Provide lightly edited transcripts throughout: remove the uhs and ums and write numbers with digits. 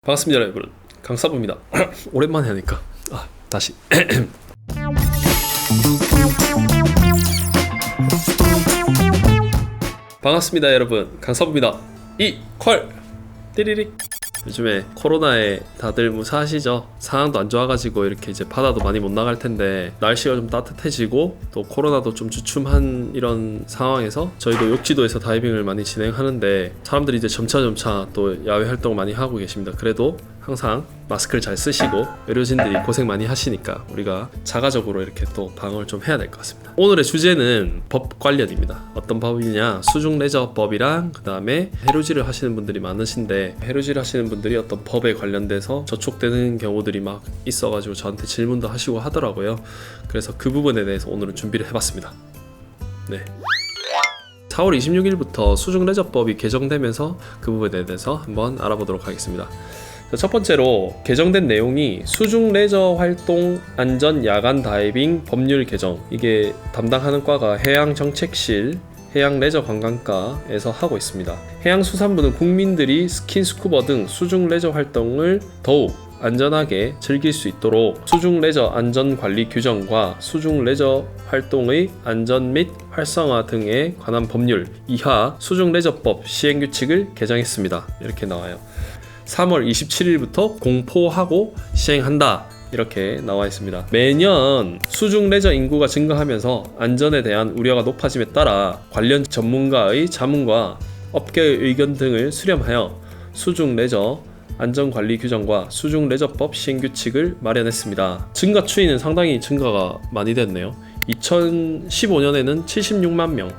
반갑습니다 여러분, 강사부입니다. 오랜만에 하니까 다시 반갑습니다 여러분, 강사부입니다. 이퀄 띠리릭. 요즘에 코로나에 다들 무사하시죠? 상황도 안 좋아가지고 이렇게 이제 바다도 많이 못 나갈 텐데 날씨가 좀 따뜻해지고 또 코로나도 좀 주춤한 이런 상황에서 저희도 욕지도에서 다이빙을 많이 진행하는데 사람들이 이제 점차 또 야외 활동을 많이 하고 계십니다. 그래도 항상 마스크를 잘 쓰시고 의료진들이 고생 많이 하시니까 우리가 자가적으로 이렇게 또 방어를 좀 해야 될 것 같습니다. 오늘의 주제는 법 관련입니다. 어떤 법이냐, 수중레저법이랑 그 다음에 해루질을 하시는 분들이 많으신데 해루질 하시는 분들이 어떤 법에 관련돼서 저촉되는 경우들이 막 있어가지고 저한테 질문도 하시고 하더라고요. 그래서 그 부분에 대해서 오늘은 준비를 해봤습니다. 네. 4월 26일부터 수중레저법이 개정되면서 그 부분에 대해서 한번 알아보도록 하겠습니다. 첫 번째로 개정된 내용이 수중레저 활동 안전 야간 다이빙 법률 개정. 이게 담당하는 과가 해양정책실 해양레저관광과에서 하고 있습니다. 해양수산부는 국민들이 스킨스쿠버 등 수중레저 활동을 더욱 안전하게 즐길 수 있도록 수중레저 안전관리 규정과 수중레저 활동의 안전 및 활성화 등에 관한 법률 이하 수중레저법 시행규칙을 개정했습니다. 이렇게 나와요. 3월 27일부터 공포하고 시행한다, 이렇게 나와 있습니다. 매년 수중레저 인구가 증가하면서 안전에 대한 우려가 높아짐에 따라 관련 전문가의 자문과 업계의 의견 등을 수렴하여 수중레저 안전관리 규정과 수중레저법 시행규칙을 마련했습니다. 증가 추이는 상당히 증가가 많이 됐네요. 2015년에는 76만 명,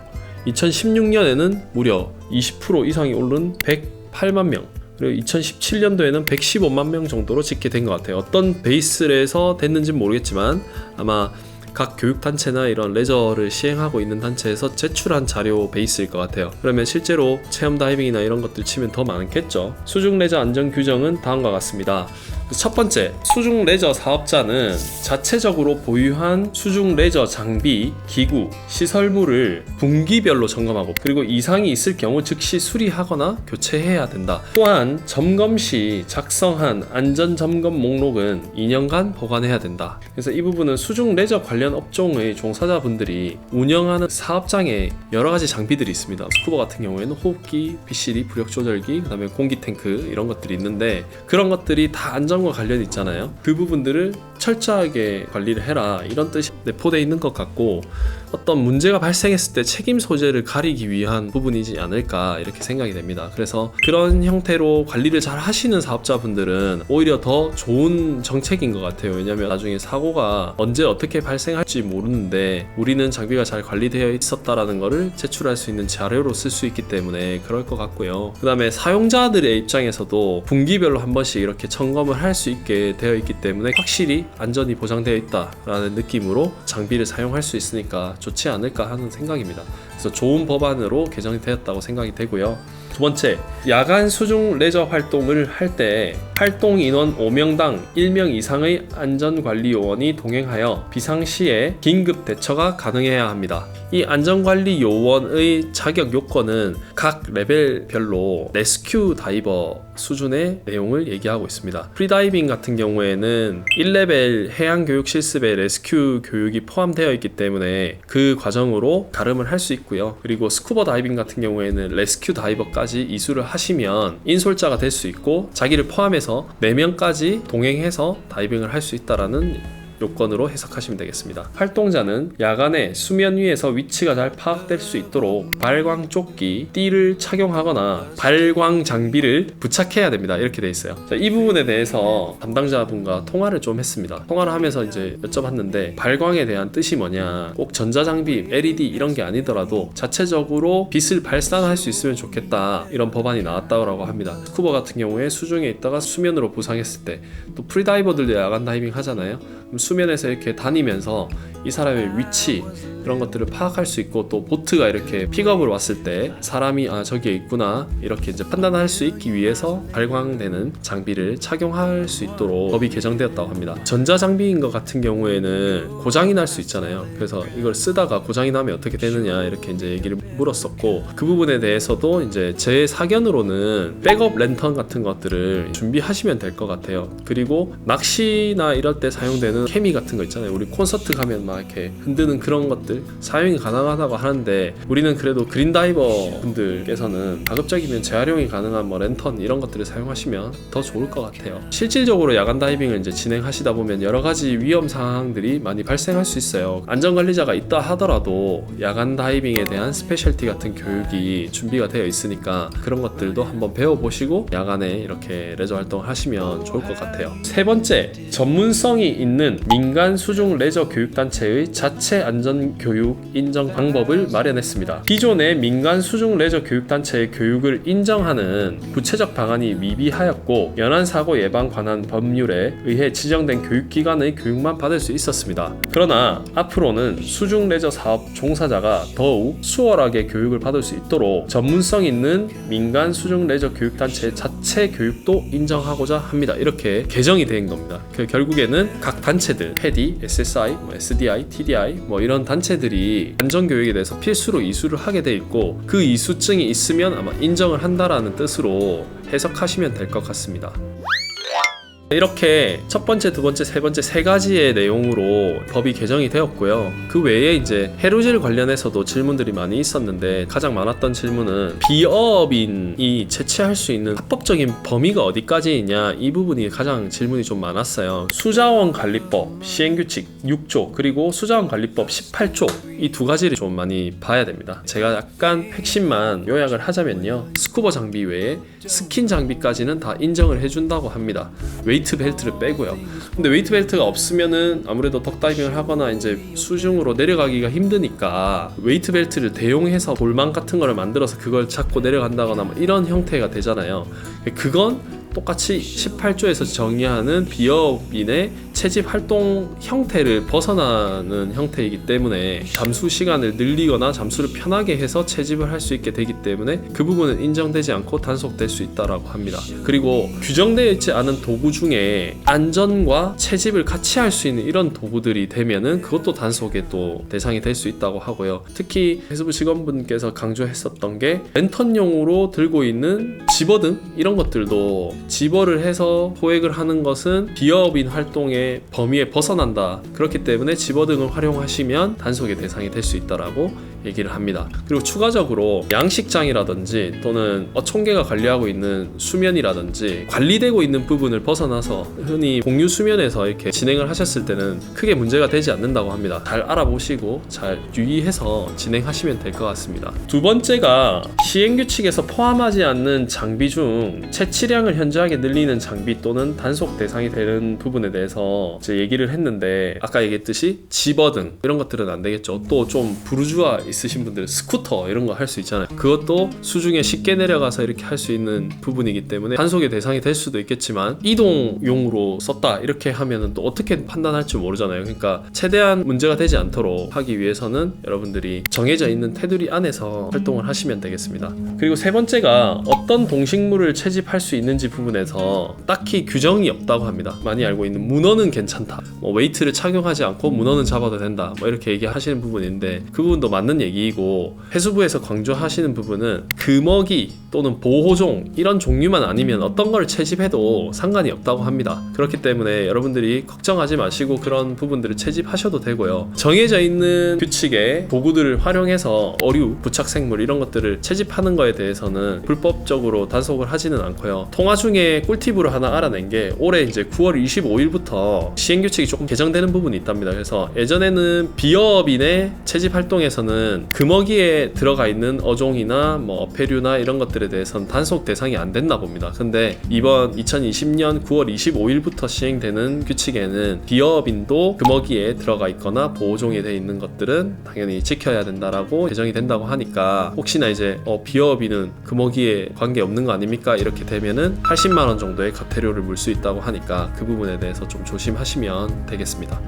2016년에는 무려 20% 이상이 오른 108만 명, 그리고 2017년도에는 115만 명 정도로 집계된 것 같아요. 어떤 베이스에서 됐는지는 모르겠지만 아마 각 교육단체나 이런 레저를 시행하고 있는 단체에서 제출한 자료 베이스일 것 같아요. 그러면 실제로 체험 다이빙이나 이런 것들 치면 더 많겠죠. 수중레저 안전규정은 다음과 같습니다. 첫 번째, 수중레저 사업자는 자체적으로 보유한 수중레저 장비, 기구, 시설물을 분기별로 점검하고 그리고 이상이 있을 경우 즉시 수리하거나 교체해야 된다. 또한 점검 시 작성한 안전점검 목록은 2년간 보관해야 된다. 그래서 이 부분은 수중레저 관련 업종의 종사자분들이 운영하는 사업장에 여러 가지 장비들이 있습니다. 스쿠버 같은 경우에는 호흡기, BCD, 부력 조절기, 그 다음에 공기 탱크 이런 것들이 있는데 그런 것들이 다 안전과 관련이 있잖아요. 그 부분들을 철저하게 관리를 해라, 이런 뜻이 내포되어 있는 것 같고 어떤 문제가 발생했을 때 책임 소재를 가리기 위한 부분이지 않을까 이렇게 생각이 됩니다. 그래서 그런 형태로 관리를 잘 하시는 사업자분들은 오히려 더 좋은 정책인 것 같아요. 왜냐하면 나중에 사고가 언제 어떻게 발생할지 모르는데 우리는 장비가 잘 관리되어 있었다라는 거를 제출할 수 있는 자료로 쓸 수 있기 때문에 그럴 것 같고요. 그 다음에 사용자들의 입장에서도 분기별로 한 번씩 이렇게 점검을 할 수 있게 되어 있기 때문에 확실히 안전이 보장되어 있다라는 느낌으로 장비를 사용할 수 있으니까 좋지 않을까 하는 생각입니다. 그래서 좋은 법안으로 개정이 되었다고 생각이 되고요. 두 번째, 야간 수중 레저 활동을 할 때 활동 인원 5명당 1명 이상의 안전관리 요원이 동행하여 비상시에 긴급 대처가 가능해야 합니다. 이 안전관리 요원의 자격 요건은 각 레벨별로 레스큐 다이버 수준의 내용을 얘기하고 있습니다. 프리다이빙 같은 경우에는 1레벨 해양교육 실습에 레스큐 교육이 포함되어 있기 때문에 그 과정으로 가름을 할 수 있고요. 그리고 스쿠버 다이빙 같은 경우에는 레스큐 다이버까지 이수를 하시면 인솔자가 될 수 있고 자기를 포함해서 4명까지 동행해서 다이빙을 할 수 있다라는 요건으로 해석하시면 되겠습니다. 활동자는 야간에 수면 위에서 위치가 잘 파악될 수 있도록 발광 조끼, 띠를 착용하거나 발광 장비를 부착해야 됩니다. 이렇게 돼 있어요. 자, 이 부분에 대해서 담당자분과 통화를 좀 했습니다. 통화를 하면서 이제 여쭤봤는데 발광에 대한 뜻이 뭐냐, 꼭 전자장비, LED 이런 게 아니더라도 자체적으로 빛을 발산할 수 있으면 좋겠다, 이런 법안이 나왔다고 합니다. 스쿠버 같은 경우에 수중에 있다가 수면으로 부상했을 때, 또 프리다이버들도 야간 다이빙 하잖아요. 그럼 수면에서 이렇게 다니면서 이 사람의 위치 이런 것들을 파악할 수 있고, 또 보트가 이렇게 픽업을 왔을 때 사람이 저기에 있구나 이렇게 이제 판단할 수 있기 위해서 발광되는 장비를 착용할 수 있도록 법이 개정되었다고 합니다. 전자장비인 것 같은 경우에는 고장이 날 수 있잖아요. 그래서 이걸 쓰다가 고장이 나면 어떻게 되느냐 이렇게 이제 얘기를 물었었고, 그 부분에 대해서도 이제 제 사견으로는 백업 랜턴 같은 것들을 준비하시면 될 것 같아요. 그리고 낚시나 이럴 때 사용되는 케미 같은 거 있잖아요. 우리 콘서트 가면 막 이렇게 흔드는 그런 것들 사용이 가능하다고 하는데, 우리는 그래도 그린다이버 분들께서는 가급적이면 재활용이 가능한 뭐 랜턴 이런 것들을 사용하시면 더 좋을 것 같아요. 실질적으로 야간 다이빙을 이제 진행하시다 보면 여러 가지 위험 사항들이 많이 발생할 수 있어요. 안전관리자가 있다 하더라도 야간 다이빙에 대한 스페셜티 같은 교육이 준비가 되어 있으니까 그런 것들도 한번 배워보시고 야간에 이렇게 레저 활동을 하시면 좋을 것 같아요. 세 번째, 전문성이 있는 민간 수중 레저 교육단체의 자체 안전 교육 인정 방법을 마련했습니다. 기존의 민간 수중 레저 교육단체의 교육을 인정하는 구체적 방안이 미비하였고, 연안 사고 예방 관한 법률에 의해 지정된 교육기관의 교육만 받을 수 있었습니다. 그러나 앞으로는 수중 레저 사업 종사자가 더욱 수월하게 교육을 받을 수 있도록 전문성 있는 민간 수중 레저 교육단체의 자체 교육도 인정하고자 합니다. 이렇게 개정이 된 겁니다. 결국에는 각 단체들, PADI, SSI, SDI, TDI 이런 단체들이 안전교육에 대해서 필수로 이수를 하게 돼 있고, 그 이수증이 있으면 아마 인정을 한다라는 뜻으로 해석하시면 될 것 같습니다. 이렇게 첫 번째, 두 번째, 세 번째 세 가지의 내용으로 법이 개정이 되었고요. 그 외에 이제 해루질 관련해서도 질문들이 많이 있었는데, 가장 많았던 질문은 비어업인이 채취할 수 있는 합법적인 범위가 어디까지이냐, 이 부분이 가장 질문이 좀 많았어요. 수자원관리법 시행규칙 6조 그리고 수자원관리법 18조, 이 두 가지를 좀 많이 봐야 됩니다. 제가 약간 핵심만 요약을 하자면요, 스쿠버 장비 외에 스킨 장비까지는 다 인정을 해준다고 합니다. 웨이트 벨트를 빼고요. 근데 웨이트 벨트가 없으면은 아무래도 덕다이빙을 하거나 이제 수중으로 내려가기가 힘드니까 웨이트 벨트를 대용해서 볼망 같은 거를 만들어서 그걸 잡고 내려간다거나 이런 형태가 되잖아요. 그건 똑같이 18조에서 정의하는 비어업인의 채집 활동 형태를 벗어나는 형태이기 때문에 잠수 시간을 늘리거나 잠수를 편하게 해서 채집을 할 수 있게 되기 때문에 그 부분은 인정되지 않고 단속될 수 있다라고 합니다. 그리고 규정되어 있지 않은 도구 중에 안전과 채집을 같이 할 수 있는 이런 도구들이 되면은 그것도 단속의 또 대상이 될 수 있다고 하고요. 특히 해수부 직원분께서 강조했었던 게 랜턴용으로 들고 있는 집어등 이런 것들도 집어를 해서 포획을 하는 것은 비어업인 활동의 범위에 벗어난다. 그렇기 때문에 집어등을 활용하시면 단속의 대상이 될 수 있다라고 얘기를 합니다. 그리고 추가적으로 양식장이라든지 또는 어촌계가 관리하고 있는 수면이라든지 관리되고 있는 부분을 벗어나서 흔히 공유 수면에서 이렇게 진행을 하셨을 때는 크게 문제가 되지 않는다고 합니다. 잘 알아보시고 잘 유의해서 진행하시면 될 것 같습니다. 두 번째가 시행규칙에서 포함하지 않는 장비 중 채취량을 현저하게 늘리는 장비 또는 단속 대상이 되는 부분에 대해서 이제 얘기를 했는데, 아까 얘기했듯이 집어등 이런 것들은 안 되겠죠. 또 좀 부르주아 있으신 분들 스쿠터 이런 거 할 수 있잖아요. 그것도 수중에 쉽게 내려가서 이렇게 할 수 있는 부분이기 때문에 단속의 대상이 될 수도 있겠지만, 이동용으로 썼다 이렇게 하면은 또 어떻게 판단할지 모르잖아요. 그러니까 최대한 문제가 되지 않도록 하기 위해서는 여러분들이 정해져 있는 테두리 안에서 활동을 하시면 되겠습니다. 그리고 세 번째가 어떤 동식물을 채집할 수 있는지 부분에서 딱히 규정이 없다고 합니다. 많이 알고 있는 문어는 괜찮다, 웨이트를 착용하지 않고 문어는 잡아도 된다, 이렇게 얘기하시는 부분인데, 그 부분도 맞는 얘기이고, 해수부에서 강조하시는 부분은 금어기 또는 보호종 이런 종류만 아니면 어떤 걸 채집해도 상관이 없다고 합니다. 그렇기 때문에 여러분들이 걱정하지 마시고 그런 부분들을 채집하셔도 되고요. 정해져 있는 규칙의 도구들을 활용해서 어류, 부착생물 이런 것들을 채집하는 거에 대해서는 불법적으로 단속을 하지는 않고요. 통화 중에 꿀팁으로 하나 알아낸 게, 올해 이제 9월 25일부터 시행규칙이 조금 개정되는 부분이 있답니다. 그래서 예전에는 비어업인의 채집 활동에서는 경우에는 금어기에 들어가 있는 어종이나 뭐 어패류나 이런 것들에 대해서는 단속 대상이 안 됐나 봅니다. 근데 이번 2020년 9월 25일부터 시행되는 규칙에는 비어업인도 금어기에 들어가 있거나 보호종이 되어 있는 것들은 당연히 지켜야 된다라고 제정이 된다고 하니까 혹시나 이제 비어업인은 금어기에 관계없는 거 아닙니까? 이렇게 되면은 80만 원 정도의 과태료를 물 수 있다고 하니까 그 부분에 대해서 좀 조심하시면 되겠습니다.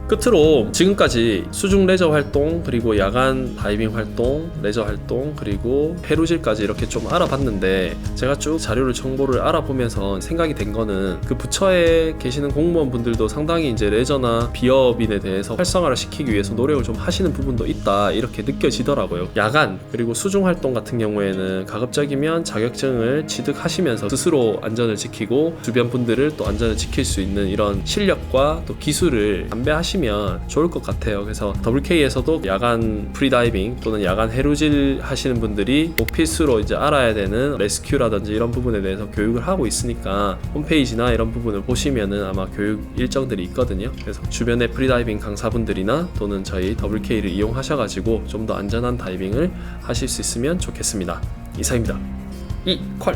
끝으로 지금까지 수중 레저 활동, 그리고 야간 다이빙 활동, 레저 활동, 그리고 해루질까지 이렇게 좀 알아봤는데, 제가 쭉 자료를 정보를 알아보면서 생각이 된 거는 그 부처에 계시는 공무원분들도 상당히 이제 레저나 비어업인에 대해서 활성화를 시키기 위해서 노력을 좀 하시는 부분도 있다, 이렇게 느껴지더라고요. 야간 그리고 수중 활동 같은 경우에는 가급적이면 자격증을 취득하시면서 스스로 안전을 지키고 주변 분들을 또 안전을 지킬 수 있는 이런 실력과 또 기술을 담배하시면 좋을 것 같아요. 그래서 WK에서도 야간 프리다이빙 또는 야간 해루질 하시는 분들이 꼭 필수로 이제 알아야 되는 레스큐라든지 이런 부분에 대해서 교육을 하고 있으니까 홈페이지나 이런 부분을 보시면은 아마 교육 일정들이 있거든요. 그래서 주변에 프리다이빙 강사분들이나 또는 저희 WK를 이용하셔가지고 좀 더 안전한 다이빙을 하실 수 있으면 좋겠습니다. 이상입니다. 이 퀄